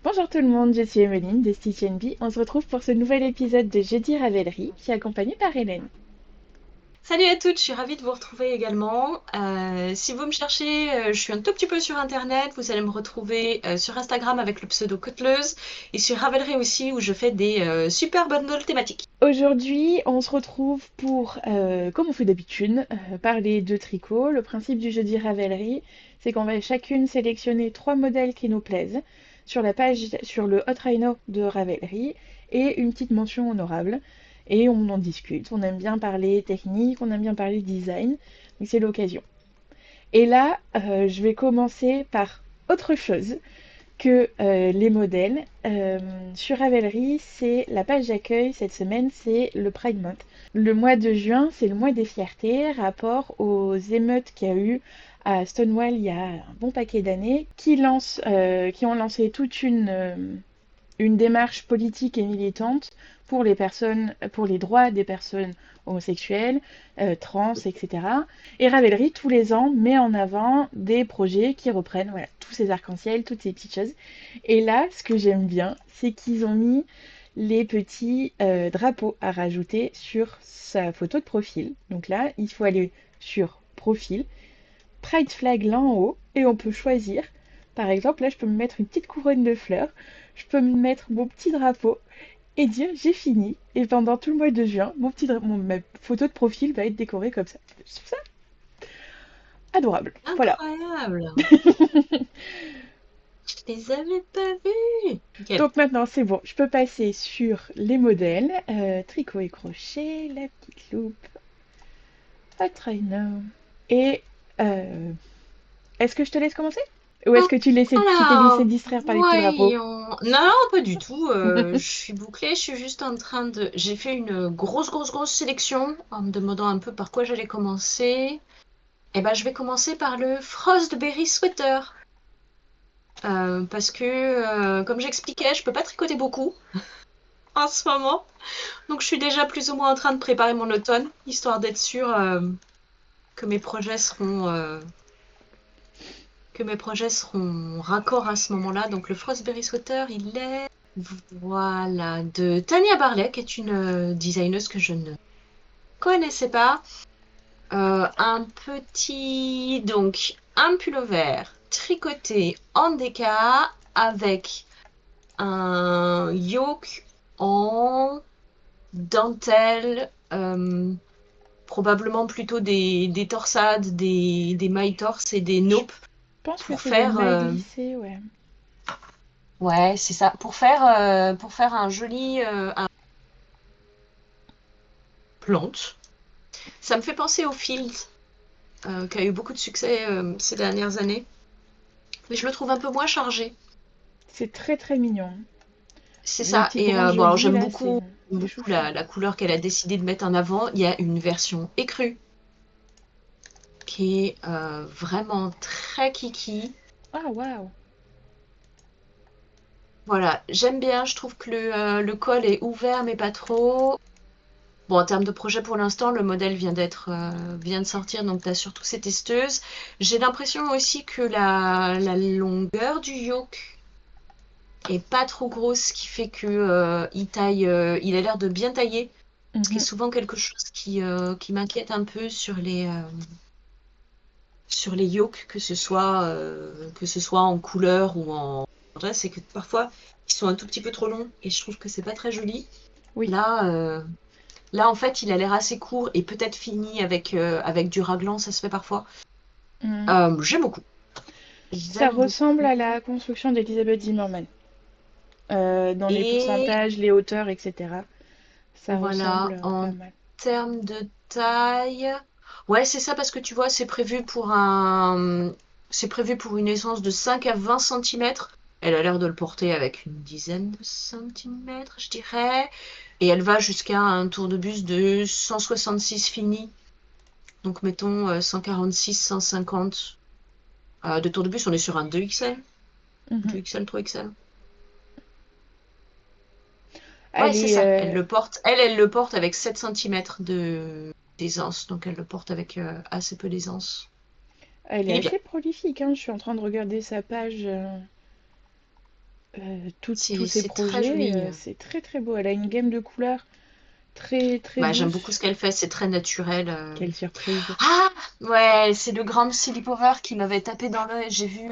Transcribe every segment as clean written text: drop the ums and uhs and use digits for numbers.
Bonjour tout le monde, je suis Emeline de Stitch NB. On se retrouve pour ce nouvel épisode de Jeudi Ravelry, qui est accompagné par Hélène. Salut à toutes, je suis ravie de vous retrouver également. Si vous me cherchez, je suis un tout petit peu sur Internet. Vous allez me retrouver sur Instagram avec le pseudo Coteleuse et sur Ravelry aussi où je fais des super bundles thématiques. Aujourd'hui, on se retrouve pour, comme on fait d'habitude, parler de tricot. Le principe du Jeudi Ravelry, c'est qu'on va chacune sélectionner 3 modèles qui nous plaisent sur la page, sur le Hot Rhino de Ravelry et une petite mention honorable. Et on en discute. On aime bien parler technique, on aime bien parler design, donc c'est l'occasion. Et là, je vais commencer par autre chose que les modèles. Sur Ravelry, c'est la page d'accueil cette semaine, c'est le Pride Month. Le mois de juin, c'est le mois des fiertés, rapport aux émeutes qu'il y a eu à Stonewall il y a un bon paquet d'années, qui ont lancé toute une démarche politique et militante pour les personnes, pour les droits des personnes homosexuelles, trans, etc. Et Ravelry, tous les ans, met en avant des projets qui reprennent voilà, tous ces arcs-en-ciel, toutes ces petites choses. Et là, ce que j'aime bien, c'est qu'ils ont mis les petits drapeaux à rajouter sur sa photo de profil. Donc là, il faut aller sur profil, Pride flag là en haut, et on peut choisir. Par exemple, là, je peux me mettre une petite couronne de fleurs, je peux me mettre mon petit drapeau et dire j'ai fini. Et pendant tout le mois de juin, ma photo de profil va être décorée comme ça. Je trouve ça adorable. Voilà. Incroyable! Je les avais pas vus! Nickel. Donc maintenant, c'est bon. Je peux passer sur les modèles. Tricot et crochet, la petite loupe, un traîneau. Et est-ce que je te laisse commencer? Ou est-ce que tu t'es laissé Alors, distraire par les petits drapeaux? voyons. Non, pas du tout. Je suis bouclée. Je suis juste en train de. J'ai fait une grosse sélection en me demandant un peu par quoi j'allais commencer. Eh ben, je vais commencer par le Frostberry Sweater. Parce que, comme j'expliquais, je peux pas tricoter beaucoup en ce moment. Donc, je suis déjà plus ou moins en train de préparer mon automne, histoire d'être sûre que mes projets seront, raccords à ce moment-là. Donc, le Frostberry Sweater, il est, voilà, de Tania Barley, qui est une designeuse que je ne connaissais pas. Un pullover tricoté en déca avec un yoke en dentelle, probablement plutôt des torsades, des mailles torses et des Je naupes pense que pour c'est des faire, mailles glissées, ouais. ouais, c'est ça, pour faire un joli un plante. Ça me fait penser au Field, qui a eu beaucoup de succès ces dernières années, mais je le trouve un peu moins chargé. C'est très très mignon. C'est Les ça. petites Et branches bon, alors jolies, là, c'est j'aime c'est beaucoup chouchou. la couleur qu'elle a décidé de mettre en avant. Il y a une version écrue qui est vraiment très kiki. Ah, waouh! Voilà, j'aime bien. Je trouve que le col est ouvert, mais pas trop. Bon, en termes de projet pour l'instant, le modèle vient de sortir, donc tu as surtout ces testeuses. J'ai l'impression aussi que la longueur du yoke est pas trop grosse, ce qui fait que il a l'air de bien tailler, ce qui est Mhm. souvent quelque chose qui m'inquiète un peu sur les yolks, que ce soit en couleur ou en dress, c'est que parfois ils sont un tout petit peu trop longs et je trouve que c'est pas très joli. Oui. Là, là en fait, il a l'air assez court et peut-être fini avec du raglan, ça se fait parfois. Mhm. J'aime beaucoup. Ça J'aime ressemble à beaucoup. la construction d'Elizabeth Zimmerman. Dans les Et pourcentages, les hauteurs, etc. Ça ressemble voilà, en pas mal. termes de taille, ouais, c'est ça parce que tu vois, c'est prévu pour une essence de 5 à 20 centimètres. Elle a l'air de le porter avec une dizaine de centimètres, je dirais. Et elle va jusqu'à un tour de bus de 166 fini. Donc mettons 146, 150. De tour de bus, on est sur un 2XL. Mhm. 2XL, 3XL. Ouais, Elle c'est est, ça. Elle le porte avec 7 centimètres d'aisance. Donc elle le porte avec assez peu d'aisance. elle est Il est bien. assez prolifique, hein. Je suis en train de regarder sa page. tous ces C'est très projets, joli. c'est très très beau. Elle a une gamme de couleurs très très Bah, j'aime beaucoup douce. ce qu'elle fait, c'est très naturel. Quelle surprise. Ah! Ouais, c'est le Grand Sleepover qui m'avait tapé dans l'œil. J'ai vu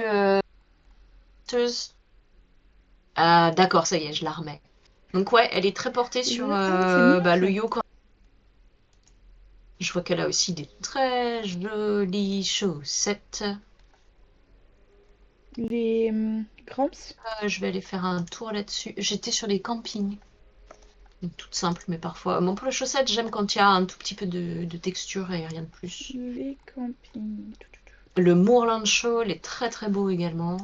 Teuse. Ah, d'accord, ça y est, je la remets. Donc ouais, elle est très portée sur Ah, c'est mignon bah, ça. le yoga. Je vois qu'elle a aussi des très jolies chaussettes. Les Gramps. Je vais aller faire un tour là-dessus. J'étais sur les campings. Donc, toutes simples, mais parfois. Bon, pour les chaussettes, j'aime quand il y a un tout petit peu de texture et rien de plus. Les campings. Le Moorland Shawl est très très beau également.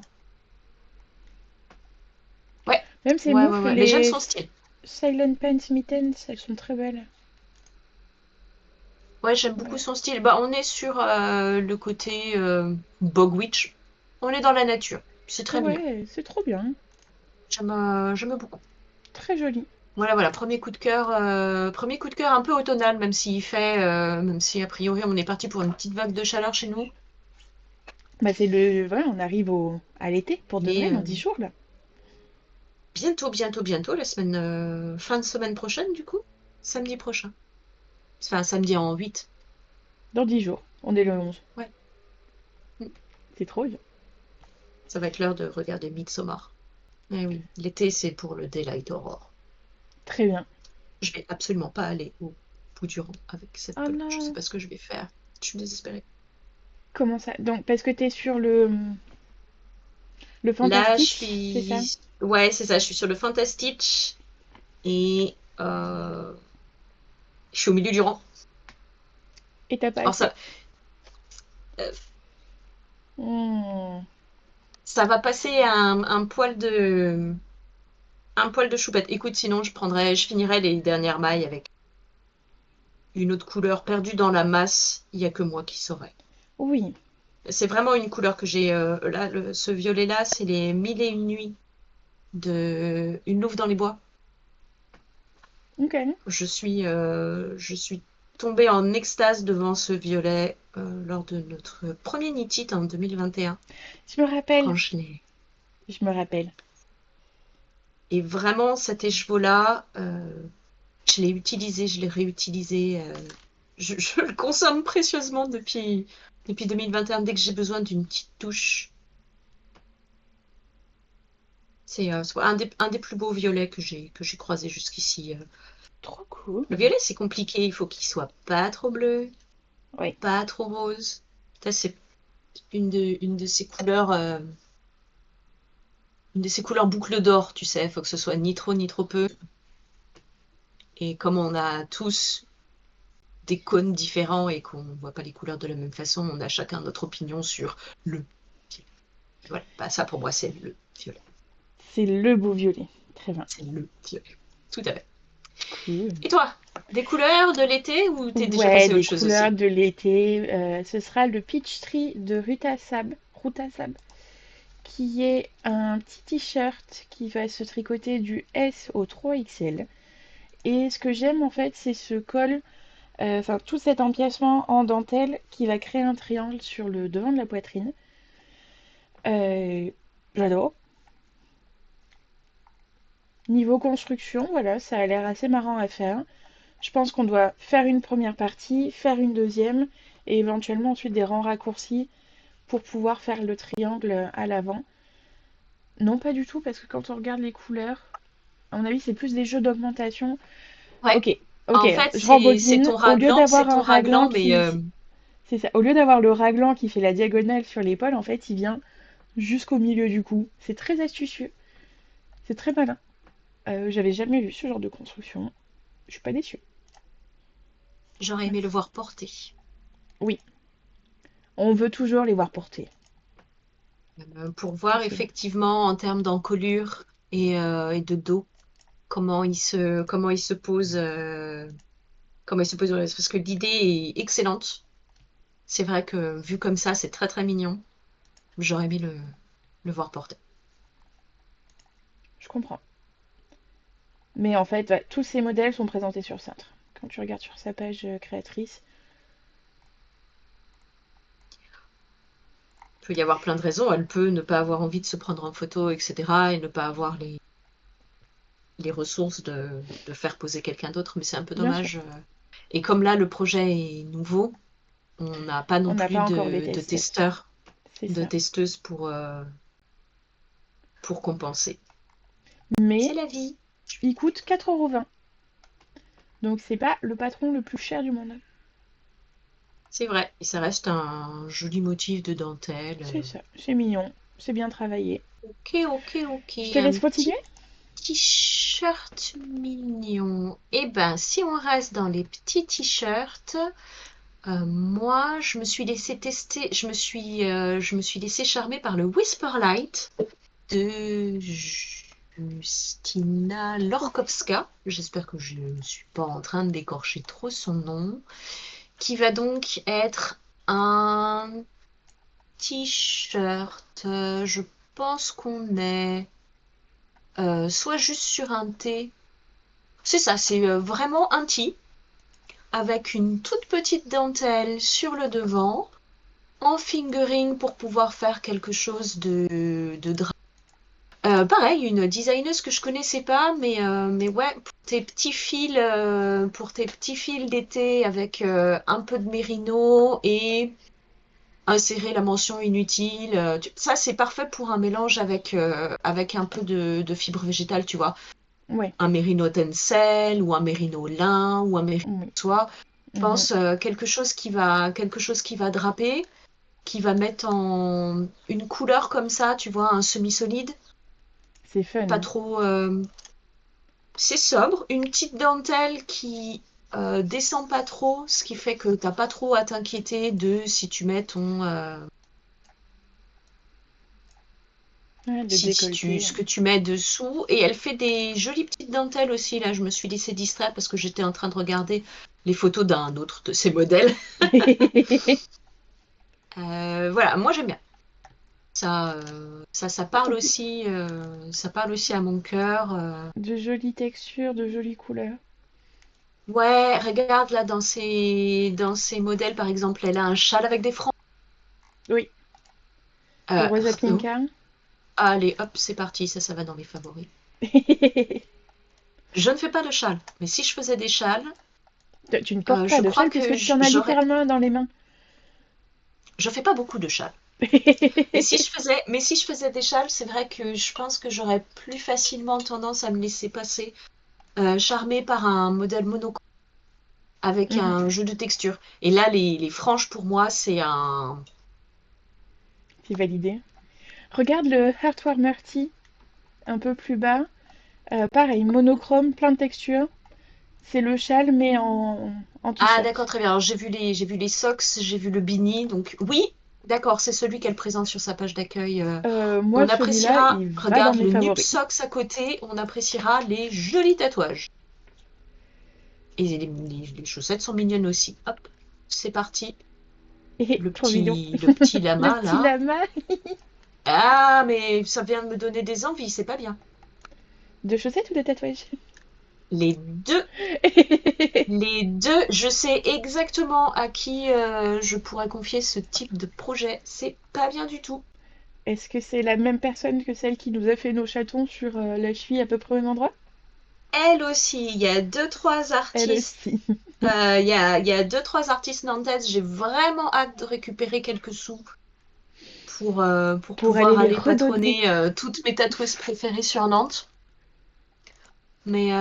Ouais, Même ces ouais, ouais, moufles, ouais. Mais j'aime les son style. Silent Pants Mittens, elles sont très belles. Ouais, j'aime beaucoup Ouais, son style. Bah, on est sur le côté Bogwitch. On est dans la nature. C'est très mignon. ouais, c'est trop bien. J'aime beaucoup. Très joli. Voilà, voilà, premier coup de cœur un peu automnal, même si a priori on est parti pour une petite vague de chaleur chez nous. Bah c'est le... Voilà, on arrive à l'été pour de Mais vrai dans 10 jours là. bientôt, bientôt, bientôt, fin de semaine prochaine du coup, samedi prochain. Enfin, samedi en 8. Dans 10 jours. On est le 11. Ouais, mm. C'est trop bien. Ça va être l'heure de regarder Midsommar. Eh oui, l'été c'est pour le Daylight Aurore. Très bien. Je vais absolument pas aller au bout du rang avec cette Oh pelote. Je sais non. pas ce que je vais faire. Je suis désespérée. Comment ça? Donc, parce que t'es sur le Là, Fantastic, c'est ça? ouais, c'est ça. Je suis sur le Fantastic et je suis au milieu du rang. Et t'as pas Alors assez. euh, Hmm. ça va passer un poil de choupette. Écoute, sinon je finirai les dernières mailles avec une autre couleur perdue dans la masse. Il y a que moi qui saurais. Oui. C'est vraiment une couleur que j'ai là. Ce violet-là, c'est les mille et une nuits de Une louve dans les bois. Ok. Je suis tombée en extase devant ce violet lors de notre premier Nitite en 2021, Je me rappelle. quand je l'ai. Je me rappelle. Et vraiment, cet écheveau-là, je l'ai utilisé, je l'ai réutilisé. Je le consomme précieusement depuis 2021. Dès que j'ai besoin d'une petite touche, c'est un des plus beaux violets que j'ai croisé jusqu'ici. Trop cool. Le violet, c'est compliqué. Il faut qu'il soit pas trop bleu, Oui. pas trop rose. Ça, c'est une de ces couleurs, une de ces couleurs boucle d'or, tu sais. Il faut que ce soit ni trop ni trop peu. Et comme on a tous des cônes différents et qu'on ne voit pas les couleurs de la même façon, on a chacun notre opinion sur le violet. Voilà, bah, ça pour moi c'est le violet. C'est le beau violet. Très bien. C'est le violet. Tout à fait. Cool. Et toi, des couleurs de l'été ou t'es déjà Ouais, passé à des autre chose couleurs aussi? de l'été. Ce sera le Peach Tree de Ruta Sab, qui est un petit t-shirt qui va se tricoter du S au 3XL. Et ce que j'aime en fait, c'est ce col, enfin tout cet empiècement en dentelle qui va créer un triangle sur le devant de la poitrine. Euh, J'adore. Niveau construction, voilà, ça a l'air assez marrant à faire. Je pense qu'on doit faire une première partie, faire une deuxième, et éventuellement ensuite des rangs raccourcis pour pouvoir faire le triangle à l'avant. Non, pas du tout, parce que quand on regarde les couleurs, à mon avis, c'est plus des jeux d'augmentation. Ouais. Ok, ok, En fait, je c'est rembobine. Au lieu c'est d'avoir un ton raglan raglan, mais qui... C'est ça. Au lieu d'avoir le raglan qui fait la diagonale sur l'épaule, en fait, il vient jusqu'au milieu du cou. C'est très astucieux. C'est très malin. J'avais jamais vu ce genre de construction. Je suis pas déçue. j'aurais aimé le voir porter. Oui, on veut toujours les voir porter. Pour Ça, voir c'est bon. effectivement en termes d'encolure et de dos comment il se pose comment il se pose parce que l'idée est excellente. C'est vrai que vu comme ça, c'est très très mignon. J'aurais aimé le voir porter. Je comprends. Mais en fait, ouais, tous ces modèles sont présentés sur Cintre. Quand tu regardes sur sa page créatrice. Il peut y avoir plein de raisons. Elle peut ne pas avoir envie de se prendre en photo, etc. et ne pas avoir les ressources de faire poser quelqu'un d'autre, mais c'est un peu Bien sûr. dommage. Et comme là, le projet est nouveau, on n'a pas On non n'a plus pas encore des de tests. testeurs, C'est de ça. testeuses pour compenser. C'est Mais la vie. il coûte 4,20 €. Donc c'est pas le patron le plus cher du monde. C'est vrai. Et ça reste un joli motif de dentelle. C'est ça. C'est mignon. C'est bien travaillé. Ok, ok, ok. Je te laisse Un continuer? petit t-shirt mignon. Eh ben, si on reste dans les petits t-shirts, moi, je me suis laissé tester, je me suis laissé charmer par le Whisperlight de Justina Lorkowska. J'espère que je ne suis pas en train d'écorcher trop son nom. Qui va donc être un t-shirt. Je pense qu'on est soit juste sur un T. C'est ça, c'est vraiment un tee avec une toute petite dentelle sur le devant, en fingering pour pouvoir faire quelque chose de drap. Pareil, une designeuse que je connaissais pas, mais ouais, pour tes petits fils d'été avec un peu de mérino et insérer la mention inutile. Ça, c'est parfait pour un mélange avec un peu de fibres végétales, tu vois. Ouais. Un mérino tencel ou un mérino lin ou un mérino Oui. soie. Je Mhm. pense quelque chose qui va draper, qui va mettre en une couleur comme ça, tu vois, un semi-solide, C'est pas fun. trop. C'est sobre, une petite dentelle qui descend pas trop, ce qui fait que t'as pas trop à t'inquiéter de si tu mets ton Ouais, le si tu décolleté. ce que tu mets dessous. Et elle fait des jolies petites dentelles aussi. Là, je me suis laissée distraire parce que j'étais en train de regarder les photos d'un autre de ces modèles. Voilà, moi j'aime bien. Ça parle aussi à mon cœur. De jolies textures, de jolies couleurs. Ouais, regarde là dans ces modèles, par exemple, elle a un châle avec des franges. Oui. Le Euh, Rosa oh, Pinka. allez, hop, c'est parti, ça va dans mes favoris. Je ne fais pas de châle, mais si je faisais des châles, Tu ne portes pas je de crois châle que puisque tu en as j'aurais. littéralement dans les mains. Je fais pas beaucoup de châles. Mais si je faisais des châles, c'est vrai que je pense que j'aurais plus facilement tendance à me laisser passer, charmée par un modèle monochrome avec Mhm. un jeu de texture. Et là, les franges, pour moi, c'est un. C'est validé. Regarde le Heartwarmer Tea un peu plus bas. Pareil, monochrome, plein de textures. C'est le châle mais en Ah, d'accord, t-shirt. très bien. Alors, j'ai vu les socks, j'ai vu le beanie. Donc, oui, d'accord, c'est celui qu'elle présente sur sa page d'accueil. Moi, On celui-là, appréciera, il va dans regarde mes le Noob favoris. Socks à côté, on appréciera les jolis tatouages. Et les chaussettes sont mignonnes aussi. Hop, c'est parti. Trop mignon. Le petit Le lama, petit là. lama Ah, mais ça vient de me donner des envies, c'est pas bien. de chaussettes ou de tatouages. Les deux, les deux, je sais exactement à qui je pourrais confier ce type de projet. C'est pas bien du tout. Est-ce que c'est la même personne que celle qui nous a fait nos chatons sur la cheville à peu près au même endroit? Elle aussi, il y a deux, trois Elle artistes. aussi. Il y a deux, trois artistes nantaises. J'ai vraiment hâte de récupérer quelques sous pour Pour aller pouvoir les aller redonner. patronner toutes mes tatoueuses préférées sur Nantes. Mais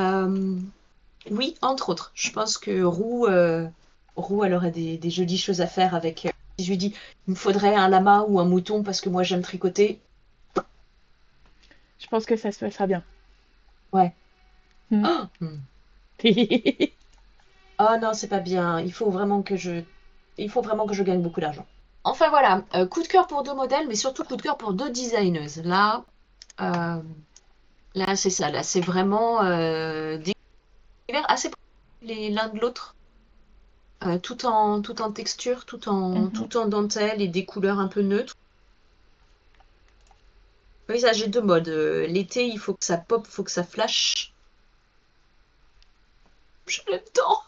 oui, entre autres. Je pense que Roux, elle aurait des jolies choses à faire avec. Si je lui dis, il me faudrait un lama ou un mouton parce que moi j'aime tricoter. Je pense que ça se passera bien. Ouais. Hmm. Oh, oh non, c'est pas bien. Il faut vraiment que je gagne beaucoup d'argent. Enfin voilà, coup de cœur pour deux modèles, mais surtout coup de cœur pour deux designeuses. Euh, là c'est ça. Là, c'est vraiment des univers assez proches l'un de l'autre. Tout en texture, Mhm. tout en dentelle et des couleurs un peu neutres. Oui, ça, j'ai deux modes. L'été, il faut que ça pop, il faut que ça flash. Je l'aime tant.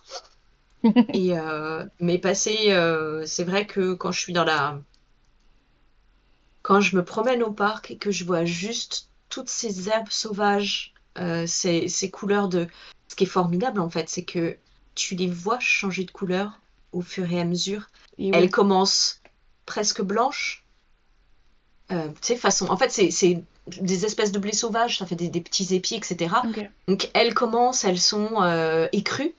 Mais c'est vrai que quand je suis dans quand je me promène au parc et que je vois juste toutes ces herbes sauvages, ces couleurs de... Ce qui est formidable en fait, c'est que tu les vois changer de couleur au fur et à mesure. Et Elles oui, commencent presque blanches. Tu sais, façon... En fait, c'est des espèces de blé sauvage, ça fait des petits épis, etc. ok. Donc elles commencent, elles sont écrues.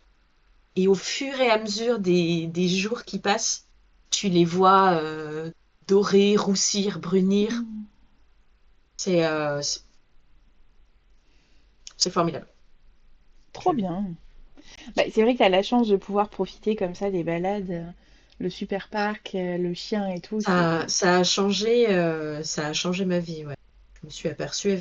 Et au fur et à mesure des jours qui passent, tu les vois dorer, roussir, brunir. Mm. C'est formidable. Trop Je- bien. Bah, c'est vrai que tu as la chance de pouvoir profiter comme ça des balades, le super parc, le chien et tout, c'est... Ça a changé ma vie, ouais. Je me suis aperçue,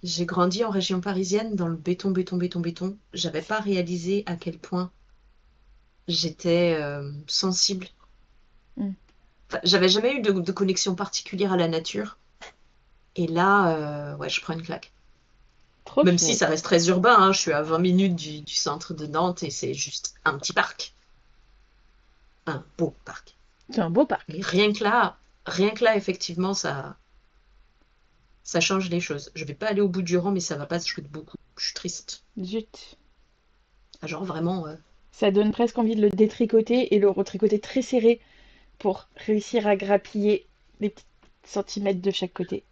j'ai grandi en région parisienne dans le béton, béton, béton, béton. J'avais pas réalisé à quel point j'étais sensible. Mm. Enfin, j'avais jamais eu de connexion particulière à la nature. Et là, ouais, je prends une claque. Trop Même si chouette. ça reste très urbain, hein, je suis à 20 minutes du centre de Nantes et c'est juste un petit parc. Un beau parc. C'est un beau parc. Mais rien que là, effectivement, ça change les choses. Je vais pas aller au bout du rang, mais ça va pas se jouer de beaucoup. Je suis triste. Zut. Ah, genre vraiment. Ça donne presque envie de le détricoter et le retricoter très serré pour réussir à grappiller les petits centimètres de chaque côté.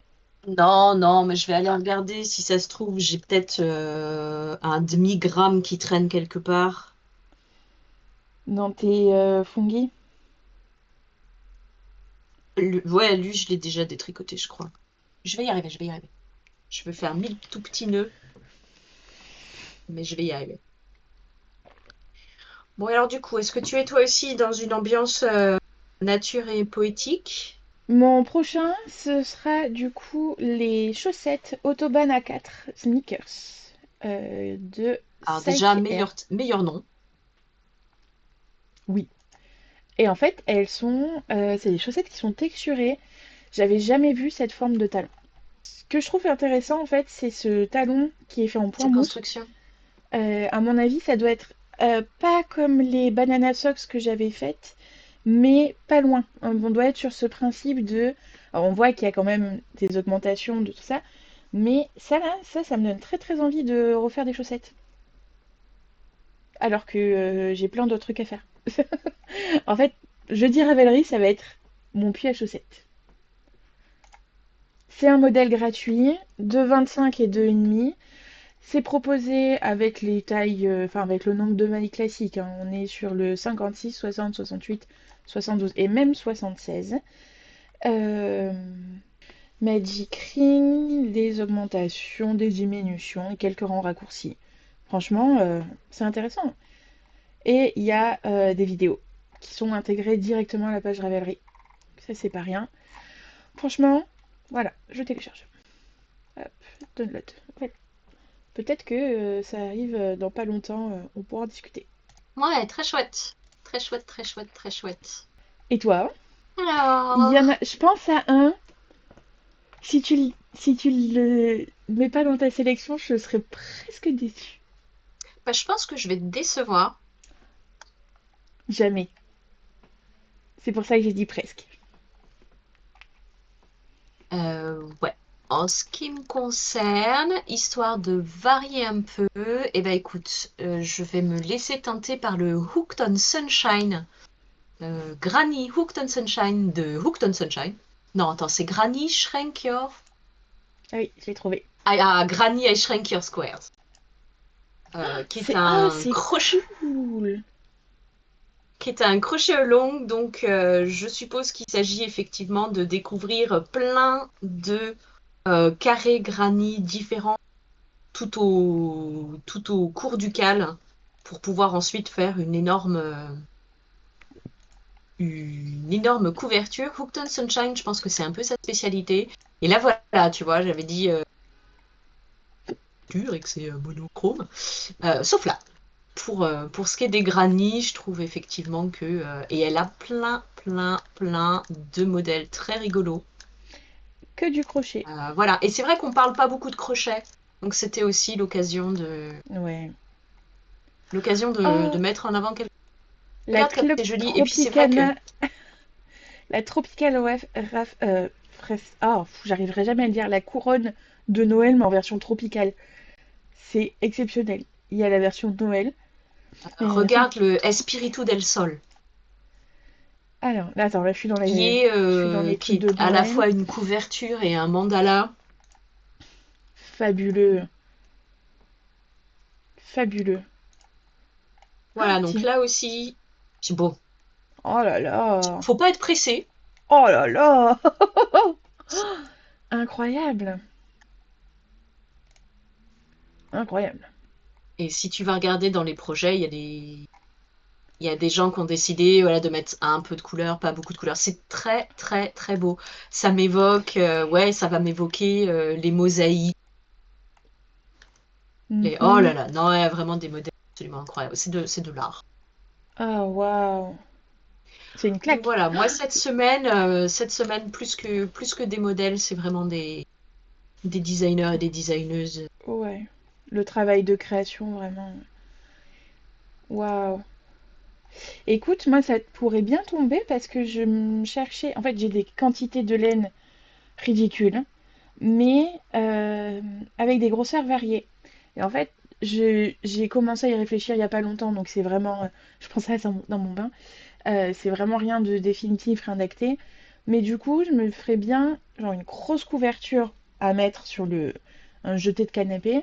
Non, non, mais je vais aller regarder si ça se trouve. J'ai peut-être un demi-gramme qui traîne quelque part. Dans tes fungis. Ouais, lui, je l'ai déjà détricoté, je crois. Je vais y arriver, je vais y arriver. Je vais faire 1000 tout petits nœuds, mais je vais y arriver. Bon, alors du coup, est-ce que tu es toi aussi dans une ambiance nature et poétique? Mon prochain, ce sera du coup les chaussettes Autobahn A4 Sneakers de Alors déjà, Psych Air. meilleur nom. Oui. Et en fait, elles sont, c'est des chaussettes qui sont texturées. J'avais jamais vu cette forme de talon. Ce que je trouve intéressant, en fait, c'est ce talon qui est fait en point Cette mousse. construction. À mon avis, ça doit être pas comme les banana socks que j'avais faites, mais pas loin. On doit être sur ce principe de... Alors, on voit qu'il y a quand même des augmentations de tout ça, mais ça là, ça me donne très très envie de refaire des chaussettes. Alors que j'ai plein d'autres trucs à faire. En fait, jeudi Ravelry, ça va être mon puits à chaussettes. C'est un modèle gratuit de 25 et 2,5. C'est proposé avec les tailles, enfin avec le nombre de mailles classiques, hein. On est sur le 56, 60, 68, 72 et même 76. Euh, Magic Ring, des augmentations, des diminutions et quelques rangs raccourcis. Franchement, c'est intéressant. Et il y a des vidéos qui sont intégrées directement à la page Ravelry. Ça, c'est pas rien. Franchement, voilà, je télécharge. Hop, download. Ouais. Peut-être que ça arrive dans pas longtemps, on pourra en discuter. Ouais, très chouette. Très chouette, très chouette, très chouette. Et toi? Il y en a, Alors, je pense à un. Si tu le mets pas dans ta sélection, je serais presque déçue. bah, je pense que je vais te décevoir. Jamais. C'est pour ça que j'ai dit presque. Ouais. En ce qui me concerne, histoire de varier un peu, eh ben écoute, je vais me laisser tenter par le Hooked on Sunshine. Granny Hooked on Sunshine de Hooked on Sunshine. Non, attends, c'est Granny Shrink Your... Ah oui, je l'ai trouvé. Granny I Shrink Your Squares. Qui est C'est oh, un c'est crochet, cool. qui est un crochet long. Donc, je suppose qu'il s'agit effectivement de découvrir plein de carrés Granny différents tout au cours du cal pour pouvoir ensuite faire une énorme couverture. Hooked on Sunshine, je pense que c'est un peu sa spécialité. Et là, voilà, tu vois, j'avais dit pur et que c'est monochrome. Sauf là. Pour ce qui est des grannies, je trouve effectivement que... et elle a plein, plein, plein de modèles très rigolos. Que du crochet. Voilà. Et c'est vrai qu'on parle pas beaucoup de crochets. Donc c'était aussi Ouais. l'occasion de Oh, mettre en avant quelque... la Regarde comme Club c'est joli. Et puis c'est vrai que... Tropicana, La Tropical j'arriverai jamais à le dire, la couronne de Noël, mais en version tropicale. C'est exceptionnel. Il y a la version de Noël. Mais... Regarde le Espíritu del Sol, Alors, là, attends, là, je suis dans les qui trucs est de à la Noël. fois une couverture et un mandala. Fabuleux. Fabuleux. Ah, Voilà, donc tiens. là aussi, c'est beau. Oh là là. Faut pas être pressé. Oh là là. Incroyable. Incroyable. Et si tu vas regarder dans les projets, il y a des gens qui ont décidé voilà, de mettre un peu de couleur, pas beaucoup de couleur. C'est très, très, très beau. Ça m'évoque, ouais, ça va m'évoquer les mosaïques. Oh là Mhm. là, non, il y a vraiment des modèles absolument incroyables. C'est de l'art. Ah, waouh. C'est une Donc claque. voilà, moi cette semaine plus que des modèles, c'est vraiment des designers et des designeuses. Ouais. Le travail de création, vraiment. Waouh. Écoute, moi, ça pourrait bien tomber parce que je me cherchais. En fait, j'ai des quantités de laine ridicules, mais avec des grosseurs variées. Et en fait, j'ai commencé à y réfléchir il n'y a pas longtemps, donc c'est vraiment. Je pensais à ça dans mon bain. C'est vraiment rien de définitif, rien d'acté. Mais du coup, je me ferais bien genre une grosse couverture à mettre sur un jeté de canapé,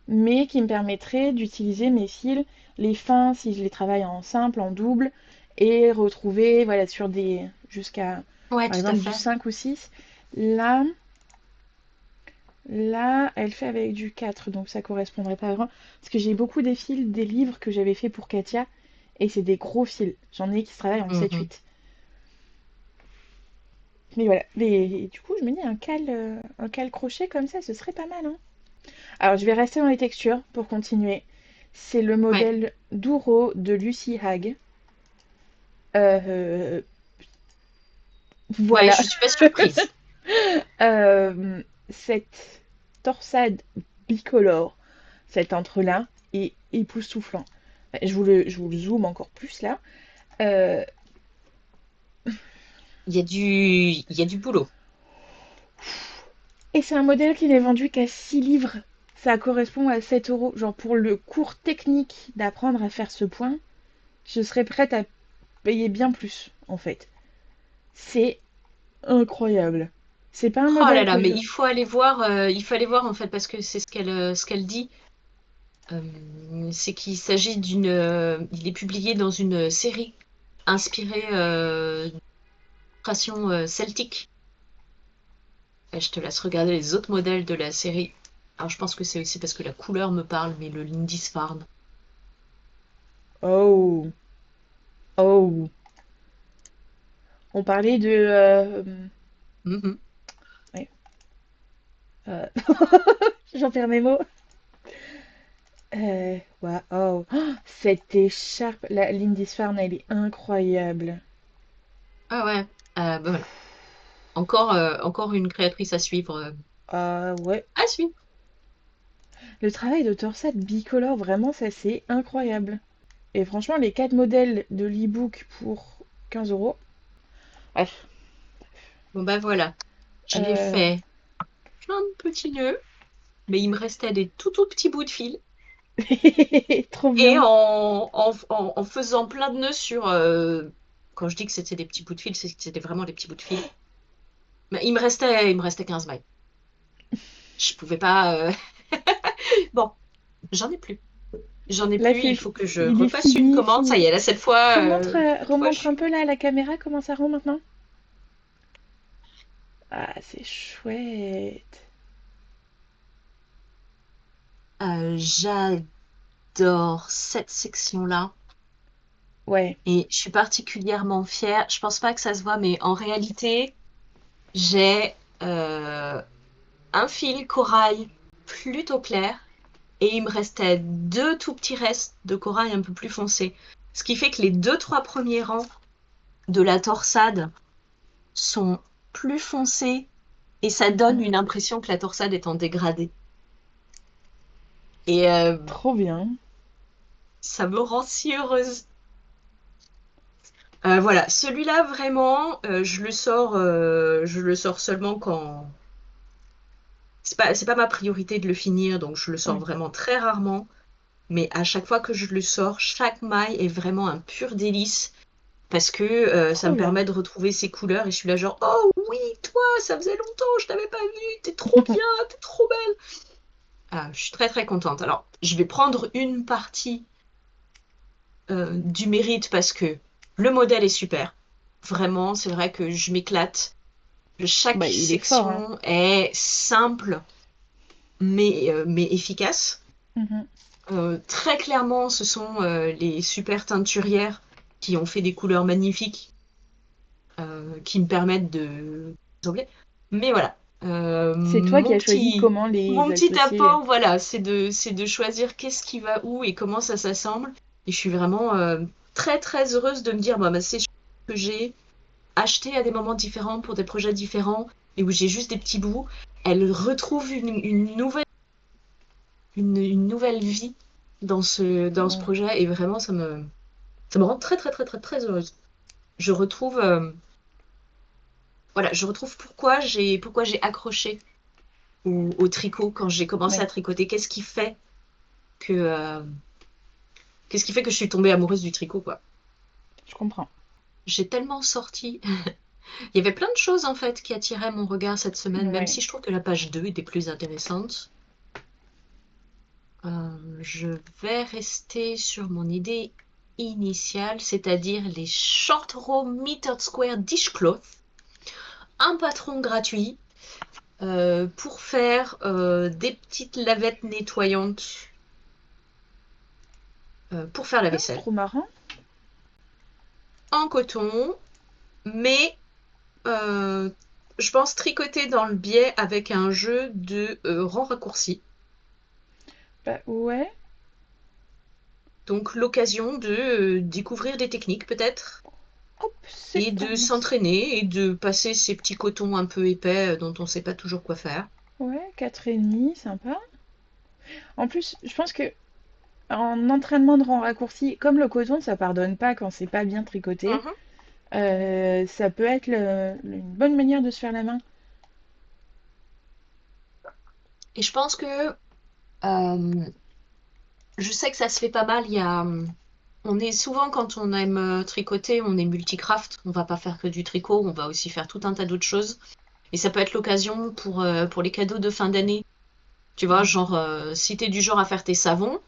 mais qui me permettrait d'utiliser mes fils, les fins si je les travaille en simple, en double, et retrouver voilà sur des jusqu'à Ouais, par tout à exemple du fait. 5 ou 6. Là, là, elle fait avec du 4, donc ça correspondrait pas vraiment. Parce que j'ai beaucoup des fils, des livres que j'avais fait pour Katia, et c'est des gros fils. J'en ai qui se travaillent en Mhm. 7-8. Mais voilà, du coup, je me dis un cal crochet comme ça, ce serait pas mal, hein. Alors, je vais rester dans les textures pour continuer. C'est le Ouais, modèle Douro de Lucy Hague. Euh, ouais, voilà. je suis pas surprise. Cette torsade bicolore, cet entre-là, est époustouflant. Je vous le zoome encore plus là. Euh, Il y a du boulot. et c'est un modèle qui n'est vendu qu'à 6 livres. Ça correspond à 7 euros. Genre pour le cours technique d'apprendre à faire ce point, je serais prête à payer bien plus en fait. C'est incroyable. C'est pas un Oh là modèle là, que mais je... il faut aller voir en fait parce que c'est ce qu'elle dit. C'est qu'il s'agit il est publié dans une série inspirée d'illustration celtique. Et je te laisse regarder les autres modèles de la série. Alors je pense que c'est aussi parce que la couleur me parle, mais le Lindisfarne. Oh, oh. On parlait de... Mhm. ouais, euh, j'en perds mes mots. Waouh. Oh, cette écharpe, la Lindisfarne, elle est incroyable. Ah ouais. Bah voilà. Encore une créatrice à suivre. Ah ouais. À suivre. Le travail de torsade bicolore, vraiment, ça c'est incroyable. Et franchement, les 4 modèles de l'e-book pour 15 euros. Bref. Bon bah voilà. J'ai Euh, fait plein de petits nœuds, mais il me restait des tout petits bouts de fil. trop Et bien. en faisant plein de nœuds sur... quand je dis que c'était des petits bouts de fil, c'est que c'était vraiment des petits bouts de fil. Mais il me restait 15 mailles. Je pouvais pas... Bon, j'en ai plus. J'en ai Là, plus, il faut que je il est repasse une fini, commande. Ça y fini. est, là, Remontre, cette fois, je remontre un suis... peu là à la caméra comment ça rend maintenant. Ah, c'est chouette. J'adore cette section-là. Ouais. Et je suis particulièrement fière. Je pense pas que ça se voit, mais en réalité, j'ai un fil corail plutôt clair et il me restait deux tout petits restes de corail un peu plus foncé. Ce qui fait que les deux, trois premiers rangs de la torsade sont plus foncés et ça donne une impression que la torsade est en dégradé. Et Trop bien. ça me rend si heureuse. Voilà, celui-là vraiment, je le sors seulement quand. C'est pas ma priorité de le finir, donc je le sors Oui, vraiment très rarement. Mais à chaque fois que je le sors, chaque maille est vraiment un pur délice parce que ça trop me bien. permet de retrouver ses couleurs et je suis là genre oh oui, toi, ça faisait longtemps, je t'avais pas vu, t'es trop bien, t'es trop belle. Ah, je suis très très contente. Alors, je vais prendre une partie du mérite parce que le modèle est super. Vraiment, c'est vrai que je m'éclate. Chaque Bah, il est fort, hein. section est simple mais efficace. Mhm. Très clairement, ce sont les super teinturières qui ont fait des couleurs magnifiques qui me permettent de assembler. Mais voilà, C'est toi qui as choisi comment les mon petit associer. apport, voilà, c'est de choisir qu'est-ce qui va où et comment ça s'assemble. Et je suis vraiment très très heureuse de me dire, bah, c'est que j'ai acheté à des moments différents pour des projets différents et où j'ai juste des petits bouts. Elle retrouve une nouvelle vie dans ce Oh. projet et vraiment ça me rend très très très très très heureuse. Je retrouve voilà, je retrouve pourquoi j'ai accroché au tricot quand j'ai commencé Oui, à tricoter. Que qu'est-ce qui fait que je suis tombée amoureuse du tricot quoi. je comprends. J'ai tellement sorti. Il y avait plein de choses en fait qui attiraient mon regard cette semaine, même Ouais. si je trouve que la page 2 était plus intéressante. Je vais rester sur mon idée initiale, c'est-à-dire les short row metered square dishcloth, un patron gratuit pour faire des petites lavettes nettoyantes pour faire la Ah, vaisselle. trop marrant. En coton, mais euh, je pense tricoter dans le biais avec un jeu de rangs raccourcis. Bah, ouais. Donc l'occasion de découvrir des techniques peut-être Hop, c'est et de commencé. s'entraîner et de passer ces petits cotons un peu épais dont on ne sait pas toujours quoi faire. Ouais, 4,5, sympa. En plus, je pense que en entraînement de rang raccourci, comme le coton, ça pardonne pas quand c'est pas bien tricoté. Mhm. Ça peut être une bonne manière de se faire la main. Et je pense que je sais que ça se fait pas mal. On est souvent quand on aime tricoter, on est multicraft. On va pas faire que du tricot, on va aussi faire tout un tas d'autres choses. Et ça peut être l'occasion pour les cadeaux de fin d'année. Tu vois, Mm. genre si t'es du genre à faire tes savons,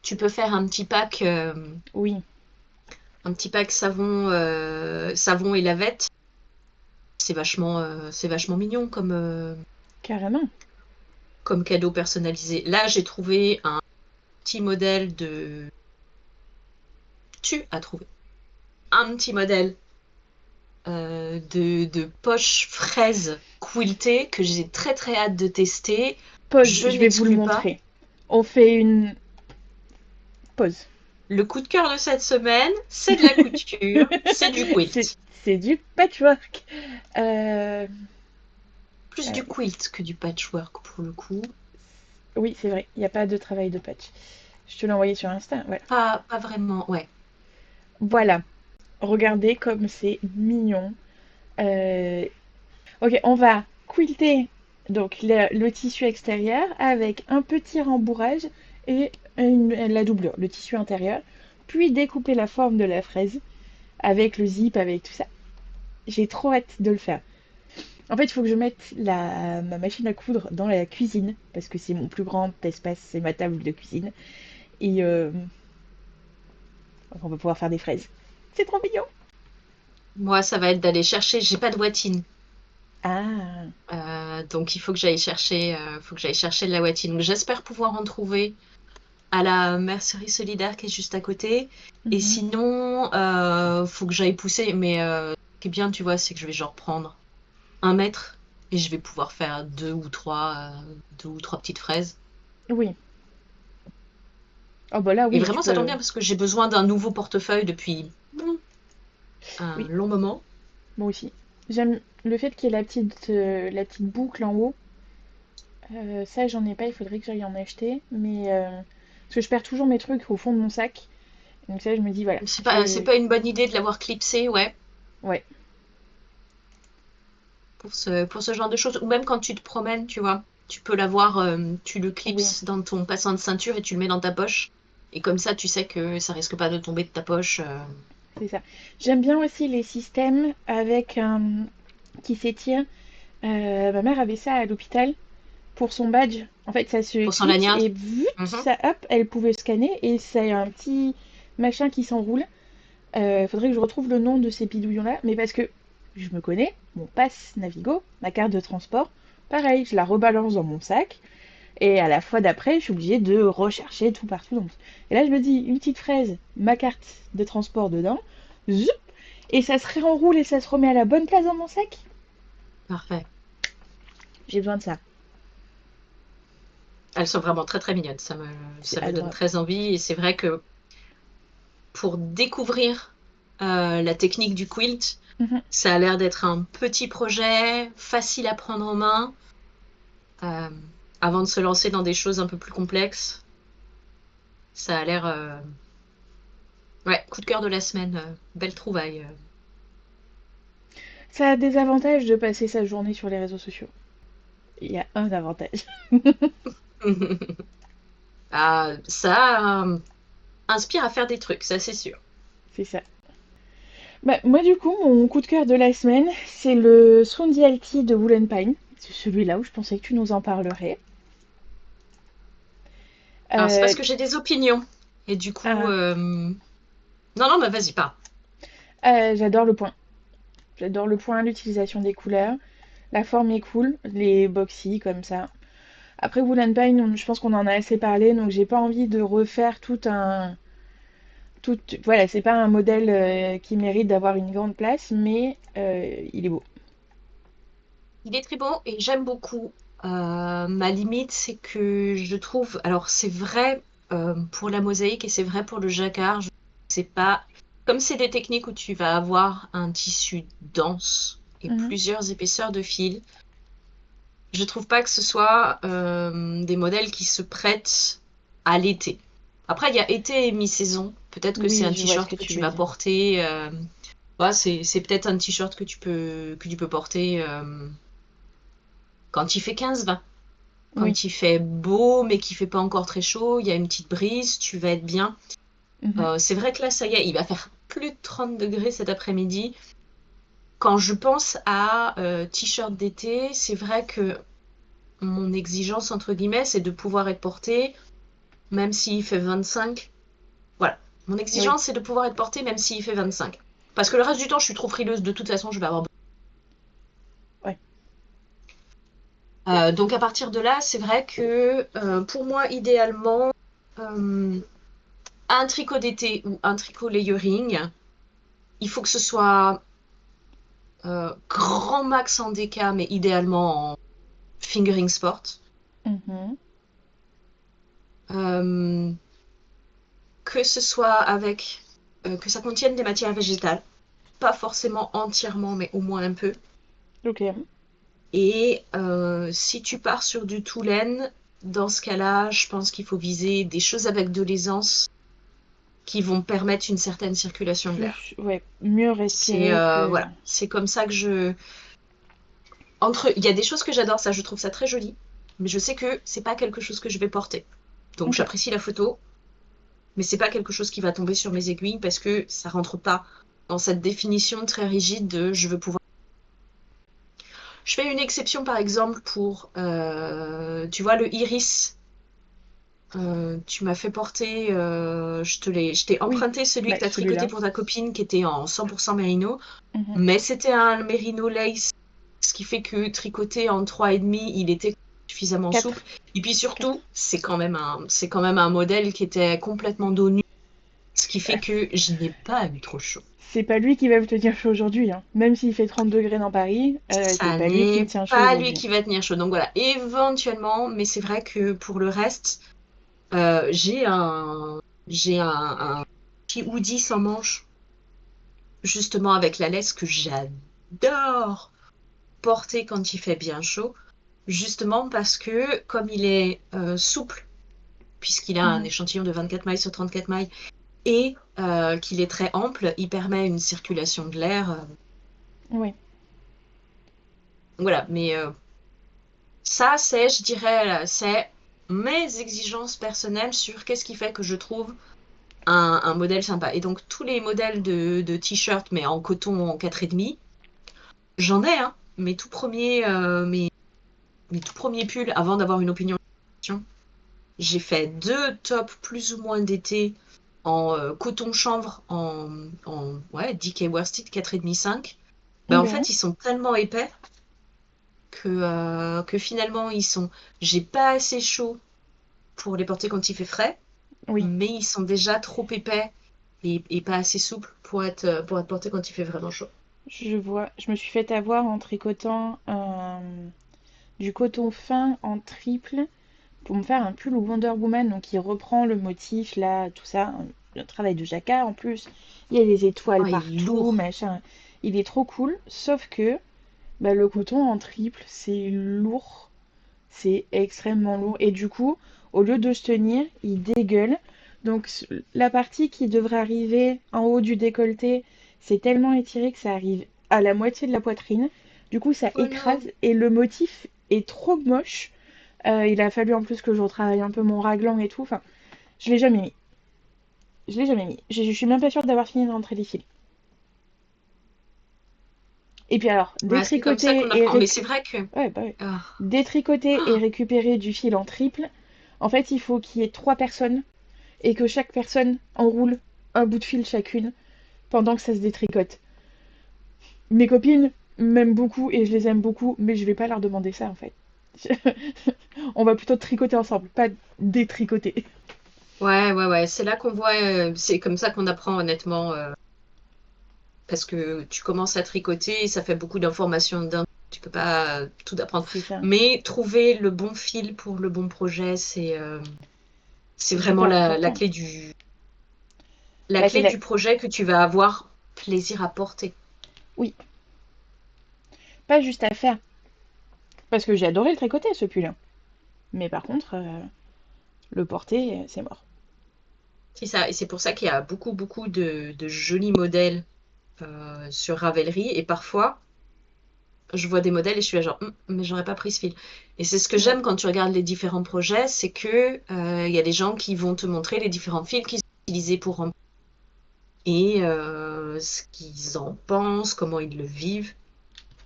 tu peux faire Oui, un petit pack savon et lavette. C'est vachement mignon carrément. comme cadeau personnalisé. Là, j'ai trouvé un petit modèle de. Tu as trouvé un petit modèle de poche fraise quiltée que j'ai très très hâte de tester. Pause, Je je vais vous le n'exclus pas. montrer. On fait une pause. Le coup de cœur de cette semaine, c'est de la couture, c'est du c'est, quilt. c'est du patchwork. Euh, Plus euh, du quilt que du patchwork pour le coup. oui, c'est vrai, il n'y a pas de travail de patch. Je te l'ai envoyé sur Insta. Voilà. Pas vraiment, ouais. Voilà. Regardez comme c'est mignon. Euh, ok, on va quilter donc le tissu extérieur avec un petit rembourrage et la doublure, le tissu intérieur, puis découper la forme de la fraise avec le zip, avec tout ça. J'ai trop hâte de le faire. En fait, il faut que je mette ma machine à coudre dans la cuisine parce que c'est mon plus grand espace, c'est ma table de cuisine et on va pouvoir faire des fraises. C'est trop mignon. Moi, ça va être d'aller chercher. J'ai pas de watine. Ah, Donc il faut que j'aille chercher de la watine. Donc j'espère pouvoir en trouver à la mercerie solidaire qui est juste à côté. Et mhm. sinon, faut que j'aille pousser. Mais ce qui est bien, tu vois, c'est que je vais genre prendre 1 mètre et je vais pouvoir faire deux ou trois petites fraises. Oui. Oh bah là, Et oui, tu vraiment, ça tombe peux. bien parce que j'ai besoin d'un nouveau portefeuille depuis un Oui, long moment. moi aussi. J'aime le fait qu'il y ait la petite boucle en haut. Ça, j'en ai pas, il faudrait que j'aille en acheter. Mais parce que je perds toujours mes trucs au fond de mon sac. Donc ça, je me dis, voilà. C'est pas une bonne idée de l'avoir clipsé, ouais. Ouais. Pour ce genre de choses. Ou même quand tu te promènes, tu vois. Tu peux l'avoir, tu le Oui, clipses dans ton passant de ceinture et tu le mets dans ta poche. Et comme ça, tu sais que ça risque pas de tomber de ta poche. c'est ça. J'aime bien aussi les systèmes avec qui s'étire. Ma mère avait ça à l'hôpital pour son badge. En fait, ça se Pour son clipse lanyard. et vut, Mhm. ça, hop, elle pouvait scanner et c'est un petit machin qui s'enroule. Faudrait que je retrouve le nom de ces bidouillons-là, mais parce que je me connais, mon passe Navigo, ma carte de transport, pareil, je la rebalance dans mon sac et à la fois d'après, je suis obligée de rechercher tout partout. Et là, je me dis, une petite fraise, ma carte de transport dedans, zoup, et ça se réenroule et ça se remet à la bonne place dans mon sac. Parfait. J'ai besoin de ça. Elles sont vraiment très très mignonnes. C'est Ça me donne adorable. très envie. Et c'est vrai que pour découvrir la technique du quilt, Mhm. ça a l'air d'être un petit projet, facile à prendre en main, euh, avant de se lancer dans des choses un peu plus complexes. Ça a l'air... Ouais, coup de cœur de la semaine. Belle trouvaille. Ça a des avantages de passer sa journée sur les réseaux sociaux. Il y a un avantage. Ah, ça inspire à faire des trucs, ça c'est sûr. C'est ça. Bah, moi, du coup, mon coup de cœur de la semaine, c'est le Sundialty de Woolen Pine. C'est celui-là où je pensais que tu nous en parlerais. Alors c'est Euh, parce que j'ai des opinions. Et du coup... ah, Non, non, bah vas-y, pas. j'adore le point. J'adore le point, l'utilisation des couleurs. La forme est cool, les boxy comme ça. Après Woolen Pine, je pense qu'on en a assez parlé, donc j'ai pas envie de refaire tout un... Tout... Voilà, c'est pas un modèle qui mérite d'avoir une grande place, mais il est beau. Il est très beau et j'aime beaucoup. Ma limite, c'est que je trouve... Alors c'est vrai pour la mosaïque et c'est vrai pour le jacquard. C'est pas... Comme c'est des techniques où tu vas avoir un tissu dense et Mhm. plusieurs épaisseurs de fil, je trouve pas que ce soit des modèles qui se prêtent à l'été. Après, il y a été et mi-saison. Peut-être que c'est Oui, un je vois ce t-shirt que que tu tu veux vas dire. porter. Ouais, c'est peut-être un t-shirt que tu peux porter quand il fait 15-20. Oui. Quand il fait beau, mais qu'il fait pas encore très chaud, il y a une petite brise, tu vas être bien. Mhm. C'est vrai que là, ça y est, il va faire plus de 30 degrés cet après-midi. Quand je pense à t-shirt d'été, c'est vrai que mon exigence, entre guillemets, c'est de pouvoir être porté, même s'il fait 25. Voilà. Mon Oui. exigence, c'est de pouvoir être porté, même s'il fait 25. Parce que le reste du temps, je suis trop frileuse. De toute façon, je vais avoir... Ouais. Donc à partir de là, c'est vrai que pour moi, idéalement, euh, un tricot d'été ou un tricot layering, il faut que ce soit grand max en DK, mais idéalement en fingering sport. Mhm. Euh, que ce soit avec... que ça contienne des matières végétales. Pas forcément entièrement, mais au moins un peu. Ok. Et si tu pars sur du tout laine, dans ce cas-là, je pense qu'il faut viser des choses avec de l'aisance qui vont permettre une certaine circulation de l'air. Plus, ouais, mieux C'est respirer que... voilà, c'est comme ça que je entre il y a des choses que j'adore, ça je trouve ça très joli, mais je sais que c'est pas quelque chose que je vais porter. Donc Ok. j'apprécie la photo, mais c'est pas quelque chose qui va tomber sur mes aiguilles parce que ça rentre pas dans cette définition très rigide de je veux pouvoir. Je fais une exception par exemple pour tu vois le iris. Tu m'as fait porter, je t'ai Oui. emprunté celui Bah, que tu as tricoté celui-là. pour ta copine qui était en 100% mérino, Mhm. mais c'était un mérino lace, ce qui fait que tricoté en 3,5, il était suffisamment souple. 4. Et puis 4. surtout, c'est quand même un modèle qui était complètement dos nu, ce qui fait Bah, que je n'ai pas eu trop chaud. c'est pas lui qui va me tenir chaud aujourd'hui, hein. Même s'il fait 30 degrés dans Paris, c'est Ça pas lui qui me n'est tient chaud pas lui aujourd'hui. qui va tenir chaud. Donc voilà, éventuellement, mais c'est vrai que pour le reste, j'ai un petit hoodie sans manches justement avec la laisse que j'adore porter quand il fait bien chaud, justement parce que comme il est souple, puisqu'il a un Mhm. échantillon de 24 mailles sur 34 mailles, et qu'il est très ample, il permet une circulation de l'air. Oui. Voilà, mais ça, c'est, je dirais, c'est mes exigences personnelles sur qu'est-ce qui fait que je trouve un modèle sympa. Et donc, tous les modèles de t-shirts, mais en coton en 4,5, j'en ai, hein. Mes tout premiers pulls, avant d'avoir une opinion, j'ai fait 2 tops plus ou moins d'été en coton chanvre en ouais, DK Worsted 4,5 5. Ben, en Ok. fait, ils sont tellement épais que finalement, j'ai pas assez chaud pour les porter quand il fait frais, Oui. mais ils sont déjà trop épais et pas assez souples pour être portés quand il fait vraiment chaud. Je vois. Je me suis fait avoir en tricotant du coton fin en triple pour me faire un pull Wonder Woman, donc il reprend le motif là, tout ça, un travail de jacquard en plus. Il y a des étoiles Ah, il est partout, lourd. machin. Il est trop cool, sauf que bah, le coton en triple, c'est lourd, c'est extrêmement lourd. Et du coup, au lieu de se tenir, il dégueule. Donc la partie qui devrait arriver en haut du décolleté, c'est tellement étiré que ça arrive à la moitié de la poitrine. Du coup, ça Oh non. écrase et le motif est trop moche. Il a fallu en plus que je retravaille un peu mon raglan et tout. Enfin, je l'ai jamais mis. Je l'ai jamais mis. Je suis même pas sûre d'avoir fini de rentrer les fils. Et puis alors, Ouais, c'est comme ça qu'on détricoter et apprend. Mais c'est vrai que... ouais, bah ouais. Ah. Détricoter et Ah. récupérer du fil en triple. En fait, il faut qu'il y ait 3 personnes et que chaque personne enroule un bout de fil chacune pendant que ça se détricote. Mes copines m'aiment beaucoup et je les aime beaucoup, mais je vais pas leur demander ça en fait. On va plutôt tricoter ensemble, pas détricoter. Ouais, ouais, ouais. C'est là qu'on voit... c'est comme ça qu'on apprend honnêtement. Parce que tu commences à tricoter et ça fait beaucoup d'informations d'un. Tu peux pas tout apprendre. C'est ça. Mais trouver le bon fil pour le bon projet, c'est C'est vraiment super la important. la Bah, c'est clé la... du projet que tu vas avoir plaisir à porter. Oui, pas juste à faire. Parce que j'ai adoré le tricoter, ce pull. Mais par contre, le porter, c'est mort. C'est ça. Et c'est pour ça qu'il y a beaucoup, beaucoup de jolis modèles sur Ravelry. Et parfois, je vois des modèles et je suis là genre, mais j'aurais pas pris ce fil. Et c'est ce que Oui. j'aime quand tu regardes les différents projets, c'est que il y a des gens qui vont te montrer les différents fils qu'ils ont utilisés pour remplir et ce qu'ils en pensent, comment ils le vivent.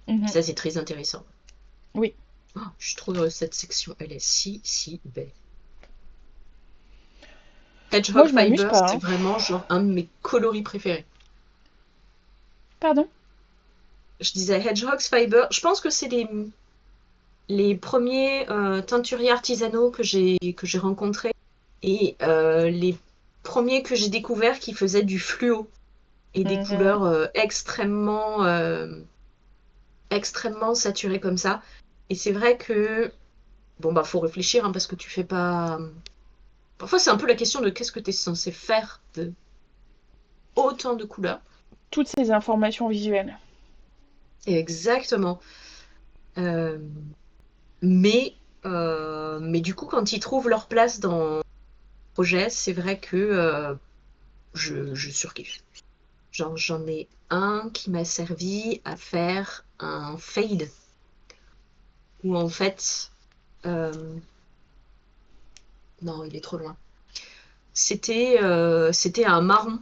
Et Mhm. ça, c'est très intéressant. Oui. Oh, je trouve cette section, elle est si belle. Moi, Hedgehog je m'amuse Fiber, pas, c'est hein. vraiment genre un de mes coloris préférés. Pardon? Je disais Hedgehog Fiber, je pense que c'est les premiers teinturiers artisanaux que j'ai rencontrés et les premiers que j'ai découverts qui faisaient du fluo et des Mhm. couleurs extrêmement saturées comme ça. Et c'est vrai que bon bah faut réfléchir hein, parce que tu fais pas. Parfois c'est un peu la question de qu'est-ce que tu es censé faire de autant de couleurs. Toutes ces informations visuelles. Exactement. Euh, mais du coup quand ils trouvent leur place dans le projet, c'est vrai que je surkiffe. Genre, j'en ai un qui m'a servi à faire un fade, où en fait, euh, non, il est trop loin. C'était un marron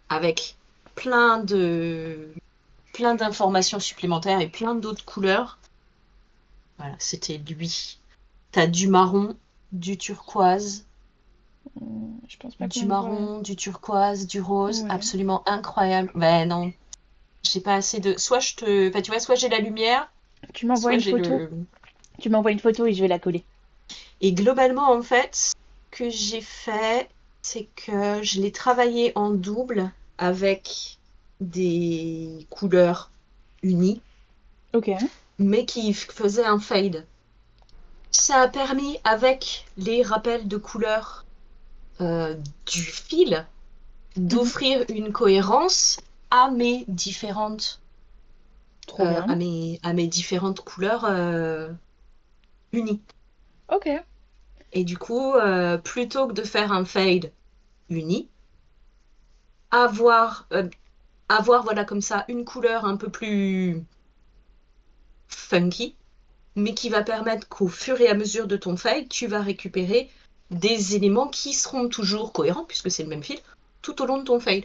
avec plein de plein d'informations supplémentaires et plein d'autres couleurs. Voilà, c'était lui. T'as du marron, du turquoise, Je pense pas qu'on voit. du turquoise, du rose, Ouais. absolument incroyable. Ben non, j'ai pas assez de. Soit je te, enfin, tu vois, soit j'ai la lumière, Tu m'envoies soit une j'ai photo. le. Tu m'envoies une photo et je vais la coller. Et globalement, en fait, ce que j'ai fait, c'est que je l'ai travaillé en double avec des couleurs unies, Ok. mais qui faisaient un fade. Ça a permis, avec les rappels de couleurs euh, du fil, Mhm. d'offrir une cohérence à mes Trop bien. à mes différentes couleurs unies. Ok. Et du coup, plutôt que de faire un fade uni, avoir, avoir voilà, comme ça une couleur un peu plus funky, mais qui va permettre qu'au fur et à mesure de ton fade, tu vas récupérer des éléments qui seront toujours cohérents, puisque c'est le même fil, tout au long de ton fade.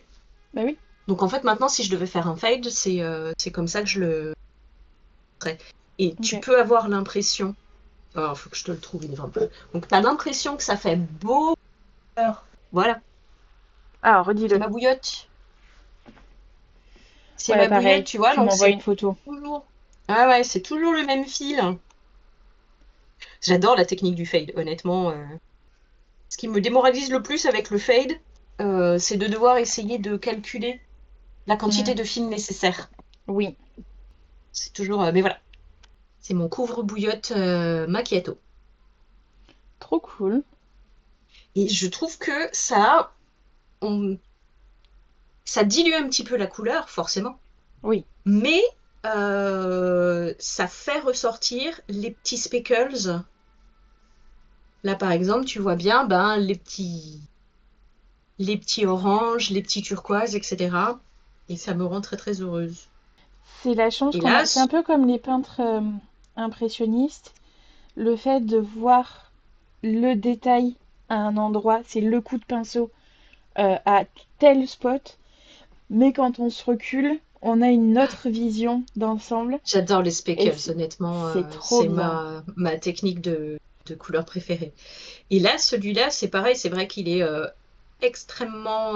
Bah oui. Donc en fait, maintenant, si je devais faire un fade, c'est comme ça que je le ferais. Et tu Ok. peux avoir l'impression... Oh, faut que je te le trouve, il est vraiment... Donc tu as l'impression que ça fait beau. Voilà, Ah, c'est redis-le. ma bouillotte. C'est Ouais, ma bouillotte, pareil. tu vois, Tu donc m'envoies c'est une photo. toujours... Ah ouais, c'est toujours le même fil. J'adore la technique du fade, honnêtement. Ce qui me démoralise le plus avec le fade, c'est de devoir essayer de calculer la Hmm. quantité de fil nécessaire. Oui. C'est toujours... mais voilà, c'est mon couvre-bouillotte macchiato. Trop cool. Et je trouve que on- ça dilue un petit peu la couleur, forcément, Oui. mais ça fait ressortir les petits speckles. Là, par exemple, tu vois bien ben, les petits oranges, les petits turquoises, etc. Et ça me rend très très heureuse. C'est la chance qu'on a. C'est un Hélas, peu comme les peintres impressionnistes. Le fait de voir le détail à un endroit, c'est le coup de pinceau à tel spot. Mais quand on se recule, on a une autre vision d'ensemble. j'adore les Et speckles, honnêtement, c'est trop c'est bien. ma technique de couleur préférée. Et là, celui-là, c'est pareil, c'est vrai qu'il est extrêmement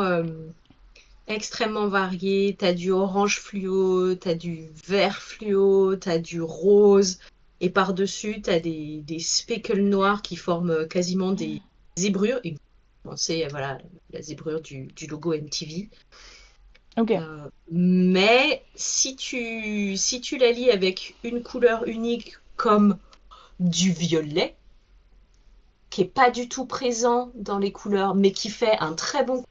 varié. T'as du orange fluo, t'as du vert fluo, t'as du rose. Et par-dessus, t'as des speckles noirs qui forment quasiment des zébrures. Et bon, c'est voilà, la zébrure du logo MTV. Ok. Mais si tu la lis avec une couleur unique comme du violet, qui est pas du tout présent dans les couleurs, mais qui fait un très bon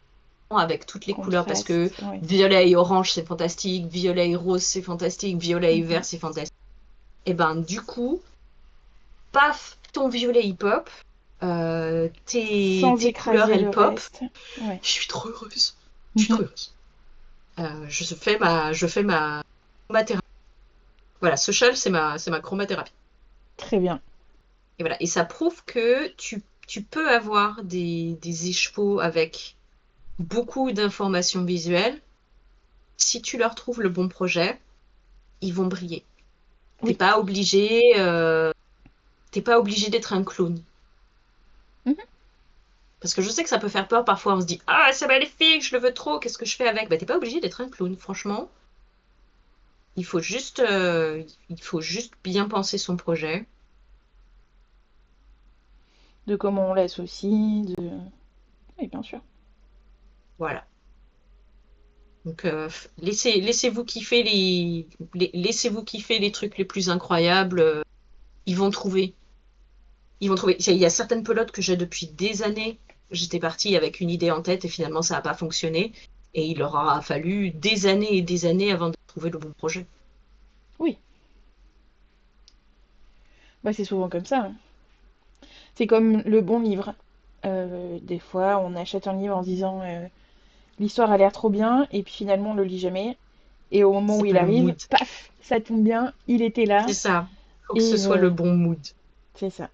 avec toutes les couleurs parce que Contraste, ouais. violet et orange c'est fantastique, violet et rose c'est fantastique, violet et Mhm. vert c'est fantastique. Et ben du coup, paf, ton violet il pop, Sans tes couleurs écraser elles le pop. reste. Ouais. Je suis trop heureuse. Je suis Mhm. trop heureuse. Je fais ma chromathérapie. Voilà, ce châle c'est ma chromathérapie. Très bien. Et voilà, et ça prouve que tu peux avoir des écheveaux avec beaucoup d'informations visuelles. Si tu leur trouves le bon projet, ils vont briller. T'es Oui. pas obligé, t'es pas obligé d'être un clown. Mhm. Parce que je sais que ça peut faire peur parfois. On se dit, ah, c'est magnifique, je le veux trop, qu'est-ce que je fais avec? Bah, t'es pas obligé d'être un clown, franchement. Il faut juste bien penser son projet. De comment on laisse aussi. De... Oui, bien sûr. Voilà. Donc, laissez-vous kiffer laissez-vous kiffer les trucs les plus incroyables. Ils vont trouver. Ils vont trouver. Il y a certaines pelotes que j'ai depuis des années. J'étais partie avec une idée en tête et finalement ça n'a pas fonctionné. Et il leur aura fallu des années et des années avant de trouver le bon projet. Oui. Bah, c'est souvent comme ça, hein. C'est comme le bon livre. Des fois, on achète un livre en se disant l'histoire a l'air trop bien, et puis finalement, on le lit jamais. Et au moment où C'est il pas le arrive, mood. paf, ça tombe bien, il était là. C'est ça. Faut que ce Et soit le bon mood. c'est ça.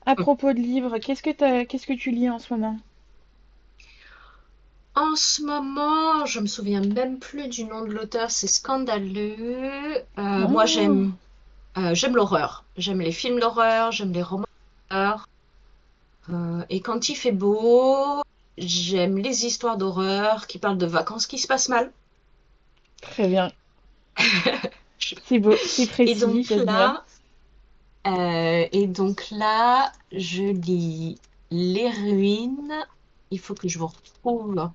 À Hmm. propos de livres, qu'est-ce que tu lis en ce moment? En ce moment, je me souviens même plus du nom de l'auteur, c'est scandaleux. Moi, Oh, j'aime l'horreur. J'aime les films d'horreur, j'aime les romans d'horreur. Et quand il fait beau, j'aime les histoires d'horreur qui parlent de vacances qui se passent mal. très bien. C'est beau, c'est Et précis, donc j'aime bien. là, je lis Les Ruines. Il faut que je vous retrouve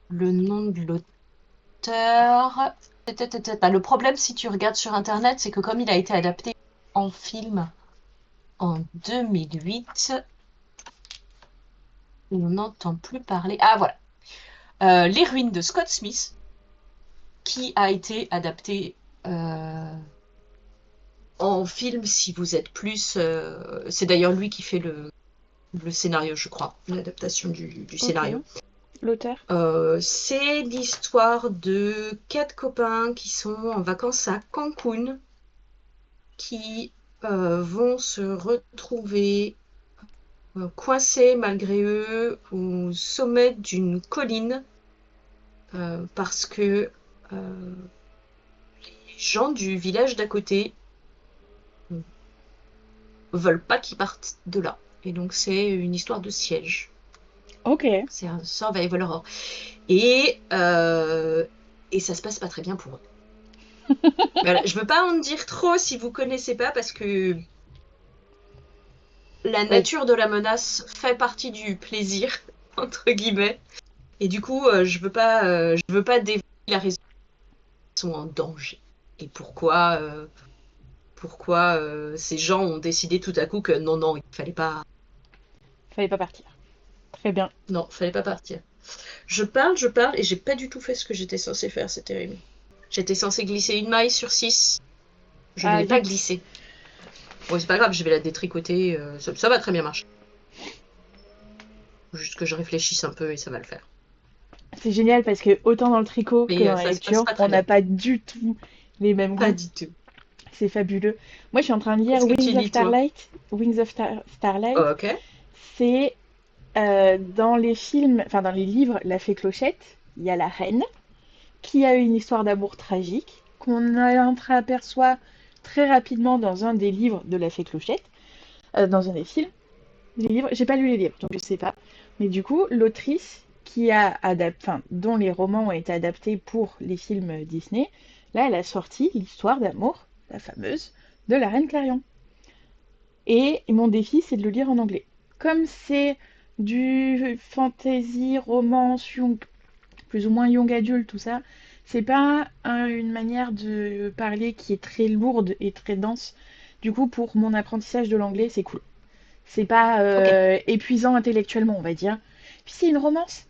le nom de l'auteur. Le problème, si tu regardes sur Internet, c'est que comme il a été adapté en film en 2008, on n'entend plus parler. Ah voilà. Les Ruines de Scott Smith, qui a été adapté en film si vous êtes plus. C'est d'ailleurs lui qui fait le scénario, je crois, l'adaptation du Ok. scénario. l'auteur? C'est l'histoire de 4 copains qui sont en vacances à Cancun, qui vont se retrouver coincés malgré eux au sommet d'une colline parce que les gens du village d'à côté veulent pas qu'ils partent de là. Et donc c'est une histoire de siège. Ok. C'est un survival horror. Et, euh, et ça se passe pas très bien pour eux. Voilà, je veux pas en dire trop si vous connaissez pas parce que la Ouais, nature de la menace fait partie du plaisir entre guillemets. Et du coup, je veux pas dévoiler la raison qu'ils sont en danger et pourquoi ces gens ont décidé tout à coup que non non, il fallait pas, fallait pas partir. Très bien. non, fallait pas partir. Je parle et j'ai pas du tout fait ce que j'étais censée faire, c'est terrible. J'étais censée glisser une maille sur 6. Je ne Ah l'ai pas zut. glissée. Bon, c'est pas grave, je vais la détricoter. Ça va très bien marcher. Faut juste que je réfléchisse un peu et ça va le faire. C'est génial parce que autant dans le tricot que Mais dans la ça se passe lecture, pas on très n'a bien. pas du tout les mêmes Pas goûts. du tout. C'est fabuleux. Moi, je suis en train de lire Qu'est-ce que tu Wings of lis, toi? Starlight. Wings of Starlight, Oh, ok. c'est dans les films, enfin dans les livres, La Fée Clochette, il y a la reine qui a eu une histoire d'amour tragique qu'on entreaperçoit très rapidement dans un des livres de La Fée Clochette, dans un des films. Les livres, j'ai pas lu les livres, donc je sais pas. Mais du coup, l'autrice qui a enfin, dont les romans ont été adaptés pour les films Disney, là, elle a sorti l'histoire d'amour, la fameuse, de la reine Clarion. Et mon défi, c'est de le lire en anglais. Comme c'est du fantasy, romance, plus ou moins young adulte, tout ça, c'est pas une manière de parler qui est très lourde et très dense. Du coup, pour mon apprentissage de l'anglais, c'est cool. C'est pas Ok. épuisant intellectuellement, on va dire. Puis c'est une romance.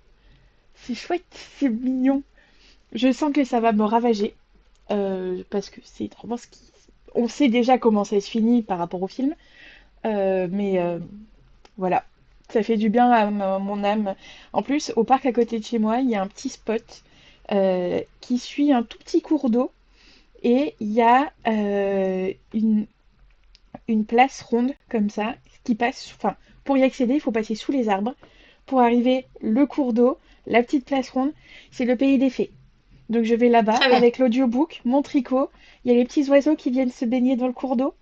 C'est chouette, c'est mignon. Je sens que ça va me ravager. Parce que c'est une romance qui. On sait déjà comment ça se finit par rapport au film. Mais voilà. Ça fait du bien à mon âme. En plus, au parc à côté de chez moi, il y a un petit spot qui suit un tout petit cours d'eau. Et il y a une place ronde comme ça qui passe. Enfin, pour y accéder, il faut passer sous les arbres. Pour arriver, le cours d'eau, la petite place ronde, c'est le pays des fées. Donc je vais là-bas Très bien. avec l'audiobook, mon tricot. Il y a les petits oiseaux qui viennent se baigner dans le cours d'eau.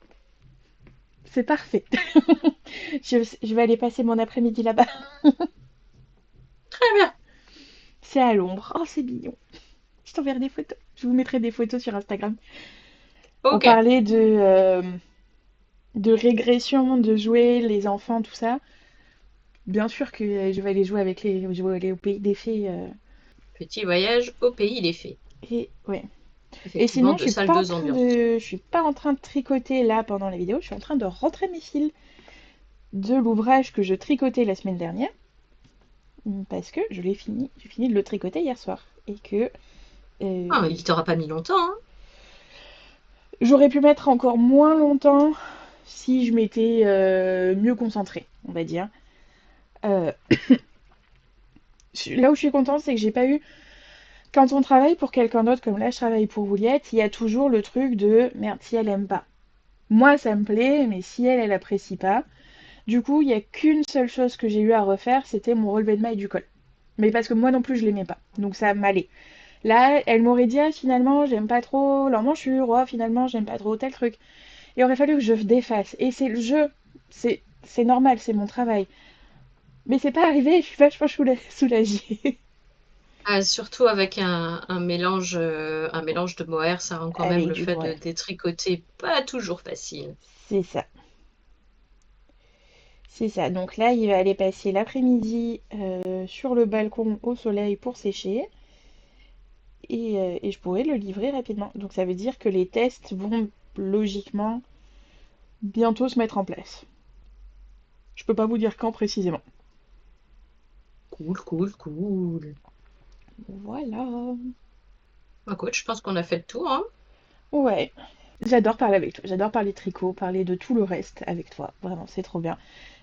C'est parfait. Je vais aller passer mon après-midi là-bas. Très bien. C'est à l'ombre. Oh, c'est mignon. Je t'enverrai des photos. Je vous mettrai des photos sur Instagram. On Ok. parlait de régression, de jouer, les enfants, tout ça. Bien sûr que je vais aller jouer avec je vais aller au pays des fées. Petit voyage au pays des fées. Et ouais. Et Effectivement, sinon, de salles deux ambiances. je suis pas en train de tricoter là pendant la vidéo. Je suis en train de rentrer mes fils de l'ouvrage que je tricotais la semaine dernière parce que je l'ai fini. J'ai fini de le tricoter hier soir et que Ah, euh, il t'aura pas mis longtemps, hein. j'aurais pu mettre encore moins longtemps si je m'étais mieux concentrée, on va dire. Euh, Là où je suis contente, c'est que j'ai pas eu. Quand on travaille pour quelqu'un d'autre, comme là je travaille pour Vouliette, il y a toujours le truc de merde, si elle aime pas. Moi ça me plaît, mais si elle apprécie pas. Du coup, il y a qu'une seule chose que j'ai eu à refaire, c'était mon relevé de maille du col. Mais parce que moi non plus je l'aimais pas, donc ça m'allait. Là, elle m'aurait dit ah, finalement j'aime pas trop l'emmanchure, oh, finalement j'aime pas trop tel truc. Il aurait fallu que je défasse. Et c'est le jeu, c'est normal, c'est mon travail. Mais c'est pas arrivé, je suis vachement soulagée. Ah, surtout avec un mélange de mohair, ça rend quand même Avec le du fait de mohair. détricoter pas toujours facile. C'est ça. C'est ça. Donc là, il va aller passer l'après-midi sur le balcon au soleil pour sécher. Et je pourrais le livrer rapidement. Donc ça veut dire que les tests vont logiquement bientôt se mettre en place. Je peux pas vous dire quand précisément. Cool, cool, cool. Voilà. Écoute, je pense qu'on a fait le tour, hein. Ouais. J'adore parler avec toi, j'adore parler tricot, parler de tout le reste avec toi. Vraiment, c'est trop bien.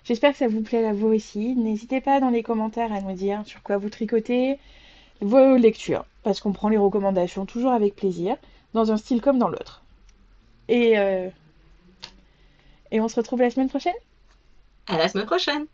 J'espère que ça vous plaît à vous aussi. N'hésitez pas dans les commentaires à nous dire sur quoi vous tricotez, vos lectures, parce qu'on prend les recommandations toujours avec plaisir, dans un style comme dans l'autre. Et, euh, et on se retrouve la semaine prochaine. À la semaine prochaine!